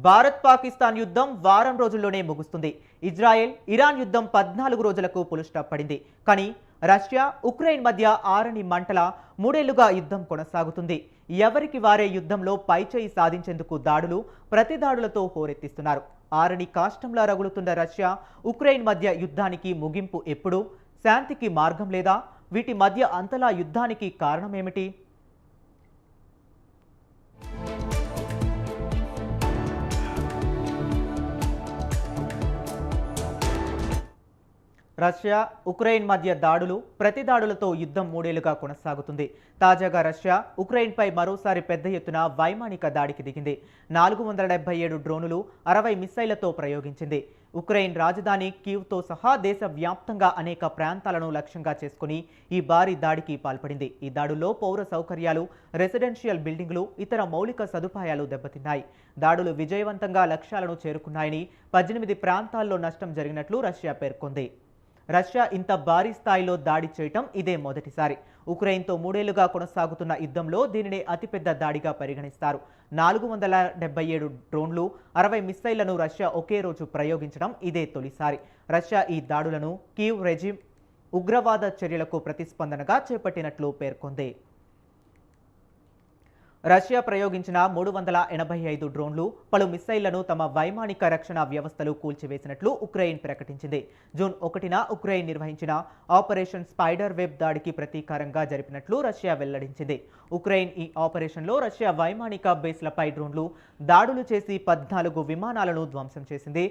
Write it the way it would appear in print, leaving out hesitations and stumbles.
భారత్-పాకిస్తాన్ యుద్ధం వారం రోజుల్లోనే ముగుస్తుంది. ఇజ్రాయెల్ ఇరాన్ యుద్ధం 14 రోజులకు పుల్ స్టాప్ పడింది. కానీ రష్యా ఉక్రెయిన్ మధ్య ఆరని మంటల 3 ఏళ్లుగా యుద్ధం కొనసాగుతుంది. ఎవరికి వారే యుద్ధంలో పైచేయి సాధించేందుకు దాడులు ప్రతిదాడులతో హోరెత్తిస్తున్నారు. ఆరని కాష్టంలా రగులుతున్న రష్యా ఉక్రెయిన్ మధ్య యుద్ధానికి ముగింపు ఎప్పుడు? శాంతికి మార్గం లేదా? వీటి మధ్య అంతలా యుద్ధానికి కారణమేమిటి? రష్యా ఉక్రెయిన్ మధ్య దాడులు ప్రతిదాడులతో యుద్ధం 3 ఏళ్లుగా కొనసాగుతుంది. తాజాగా రష్యా ఉక్రెయిన్పై మరోసారి పెద్ద ఎత్తున వైమానిక దాడికి దిగింది. 477 డ్రోనులు 60 మిస్సైళ్లతో ప్రయోగించింది. ఉక్రెయిన్ రాజధాని కీవ్తో సహా దేశవ్యాప్తంగా అనేక ప్రాంతాలను లక్ష్యంగా చేసుకుని ఈ భారీ దాడికి పాల్పడింది. ఈ దాడుల్లో పౌర సౌకర్యాలు, రెసిడెన్షియల్ బిల్డింగులు, ఇతర మౌలిక సదుపాయాలు దెబ్బతిన్నాయి. దాడులు విజయవంతంగా లక్ష్యాలను చేరుకున్నాయని 18 ప్రాంతాల్లో నష్టం జరిగినట్లు రష్యా పేర్కొంది. రష్యా ఇంత భారీ స్థాయిలో దాడి చేయటం ఇదే మొదటిసారి. ఉక్రెయిన్తో 3 ఏళ్లుగా కొనసాగుతున్న యుద్ధంలో దీనినే అతిపెద్ద దాడిగా పరిగణిస్తారు. 477 డ్రోన్లు, 60 మిస్సైళ్లను రష్యా ఒకే రోజు ప్రయోగించడం ఇదే తొలిసారి. రష్యా ఈ దాడులను కీవ్ రెజిమ్ ఉగ్రవాద చర్యలకు ప్రతిస్పందనగా చేపట్టినట్లు పేర్కొంది. రష్యా ప్రయోగించిన 385 డ్రోన్లు, పలు మిస్సైళ్లను తమ వైమానిక రక్షణ వ్యవస్థలు కూల్చివేసినట్లు ఉక్రెయిన్ ప్రకటించింది. జూన్ 1న ఉక్రెయిన్ నిర్వహించిన ఆపరేషన్ స్పైడర్ వెబ్ దాడికి ప్రతీకారంగా జరిపినట్లు రష్యా వెల్లడించింది. ఉక్రెయిన్ ఈ ఆపరేషన్లో రష్యా వైమానిక బేస్లపై డ్రోన్లు దాడులు చేసి 14 విమానాలను ధ్వంసం చేసింది.